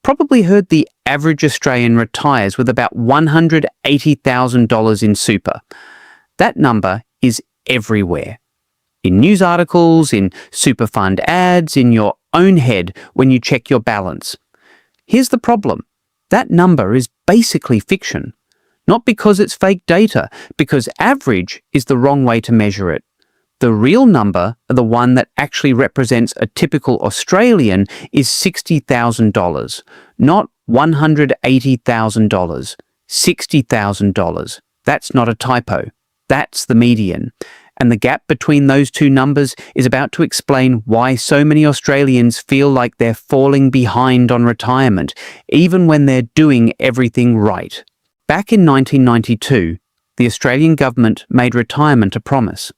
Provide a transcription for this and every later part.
probably heard the average Australian retires with about $180,000 in super. That number is everywhere. In news articles, in super fund ads, in your own head when you check your balance. Here's the problem. That number is basically fiction. Not because it's fake data, because average is the wrong way to measure it. The real number, the one that actually represents a typical Australian, is $60,000, not $180,000. $60,000. That's not a typo. That's the median. And the gap between those two numbers is about to explain why so many Australians feel like they're falling behind on retirement, even when they're doing everything right. Back in 1992, the Australian government made retirement a promise.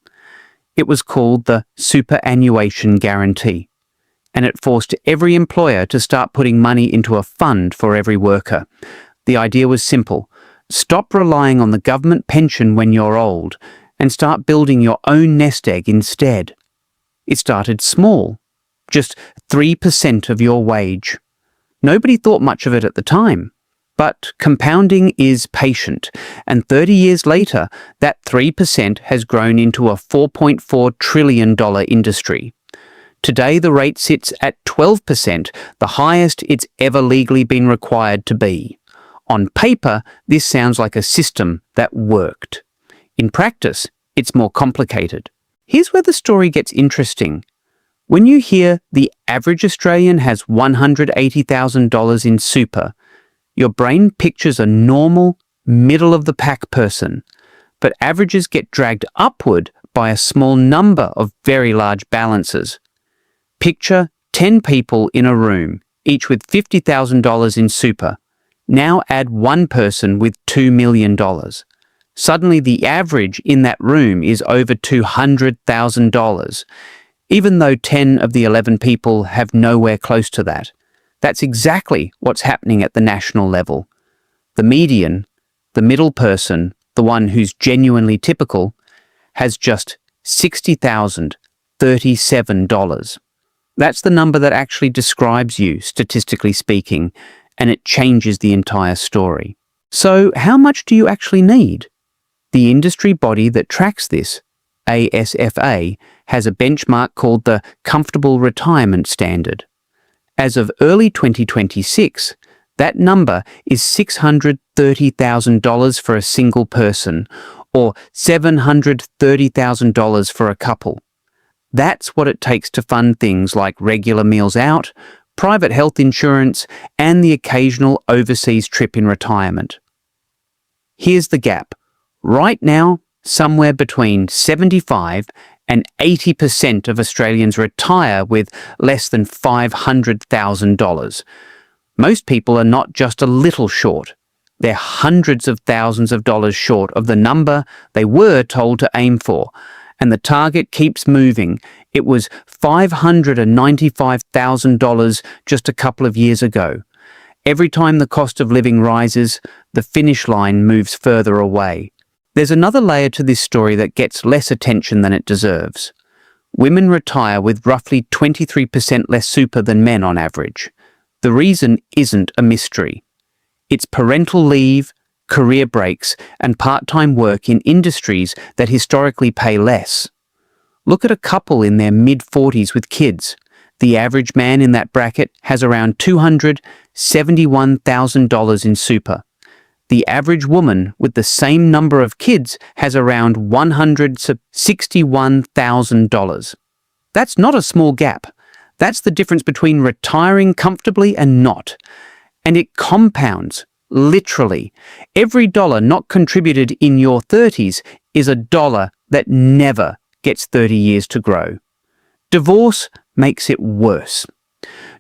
It was called the Superannuation Guarantee, and it forced every employer to start putting money into a fund for every worker. The idea was simple. Stop relying on the government pension when you're old, and start building your own nest egg instead. It started small, just 3% of your wage. Nobody thought much of it at the time. But compounding is patient, and 30 years later, that 3% has grown into a $4.4 trillion industry. Today, the rate sits at 12%, the highest it's ever legally been required to be. On paper, this sounds like a system that worked. In practice, it's more complicated. Here's where the story gets interesting. When you hear the average Australian has $180,000 in super, your brain pictures a normal, middle-of-the-pack person, but averages get dragged upward by a small number of very large balances. Picture 10 people in a room, each with $50,000 in super. Now add one person with $2 million. Suddenly the average in that room is over $200,000, even though 10 of the 11 people have nowhere close to that. That's exactly what's happening at the national level. The median, the middle person, the one who's genuinely typical, has just $60,037. That's the number that actually describes you, statistically speaking, and it changes the entire story. So how much do you actually need? The industry body that tracks this, ASFA, has a benchmark called the Comfortable Retirement Standard. As of early 2026, that number is $630,000 for a single person, or $730,000 for a couple. That's what it takes to fund things like regular meals out, private health insurance, and the occasional overseas trip in retirement. Here's the gap. Right now, somewhere between 75 and 80% of Australians retire with less than $500,000. Most people are not just a little short. They're hundreds of thousands of dollars short of the number they were told to aim for. And the target keeps moving. It was $595,000 just a couple of years ago. Every time the cost of living rises, the finish line moves further away. There's another layer to this story that gets less attention than it deserves. Women retire with roughly 23% less super than men on average. The reason isn't a mystery. It's parental leave, career breaks, and part-time work in industries that historically pay less. Look at a couple in their mid-40s with kids. The average man in that bracket has around $271,000 in super. The average woman with the same number of kids has around $161,000. That's not a small gap. That's the difference between retiring comfortably and not. And it compounds, literally. Every dollar not contributed in your 30s is a dollar that never gets 30 years to grow. Divorce makes it worse.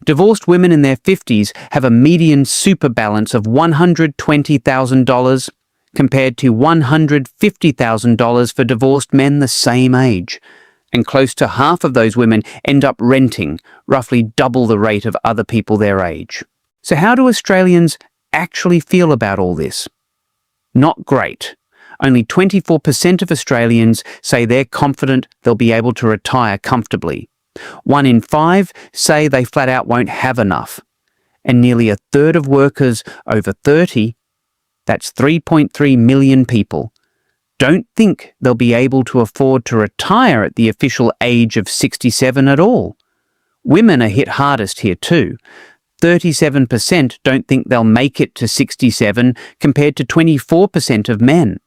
Divorced women in their 50s have a median super balance of $120,000 compared to $150,000 for divorced men the same age. And close to half of those women end up renting, roughly double the rate of other people their age. So how do Australians actually feel about all this? Not great. Only 24% of Australians say they're confident they'll be able to retire comfortably. 1 in 5 say they flat out won't have enough. and nearly a third of workers over 30, that's 3.3 million people, don't think they'll be able to afford to retire at the official age of 67 at all. Women are hit hardest here too. 37% don't think they'll make it to 67 compared to 24% of men.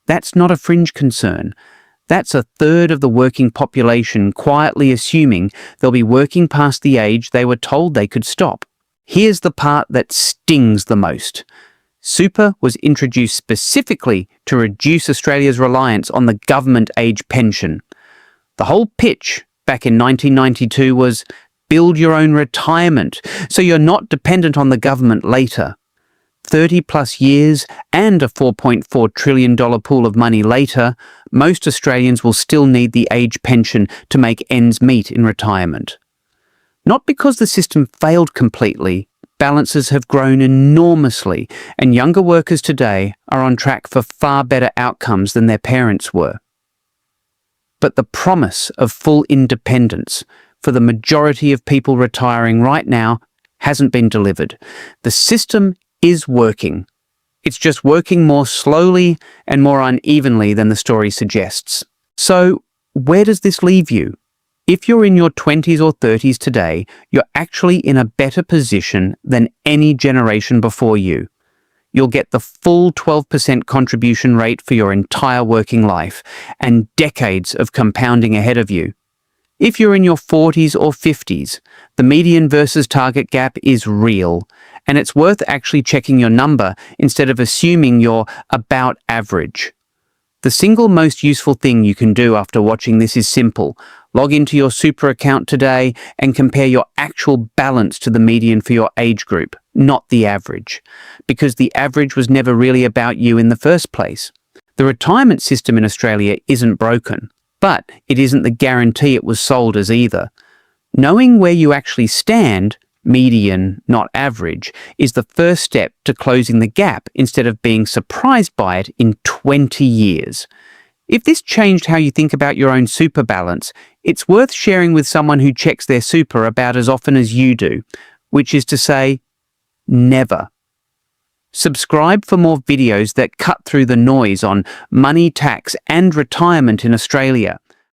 That's not a fringe concern. That's a third of the working population quietly assuming they'll be working past the age they were told they could stop. Here's the part that stings the most. Super was introduced specifically to reduce Australia's reliance on the government age pension. The whole pitch back in 1992 was build your own retirement so you're not dependent on the government later. 30 plus years and a $4.4 trillion pool of money later, most Australians will still need the age pension to make ends meet in retirement. Not because the system failed completely. Balances have grown enormously, and younger workers today are on track for far better outcomes than their parents were. But the promise of full independence for the majority of people retiring right now hasn't been delivered. The system is working. It's just working more slowly and more unevenly than the story suggests. So, where does this leave you? If you're in your 20s or 30s today, you're actually in a better position than any generation before you. You'll get the full 12% contribution rate for your entire working life and decades of compounding ahead of you. If you're in your 40s or 50s, the median versus target gap is real, and it's worth actually checking your number instead of assuming you're about average. The single most useful thing you can do after watching this is simple. Log into your super account today and compare your actual balance to the median for your age group, not the average, because the average was never really about you in the first place. The retirement system in Australia isn't broken, but it isn't the guarantee it was sold as either. Knowing where you actually stand, median, not average, is the first step to closing the gap instead of being surprised by it in 20 years. If this changed how you think about your own super balance, it's worth sharing with someone who checks their super about as often as you do, which is to say, never. Subscribe for more videos that cut through the noise on money, tax, and retirement in Australia.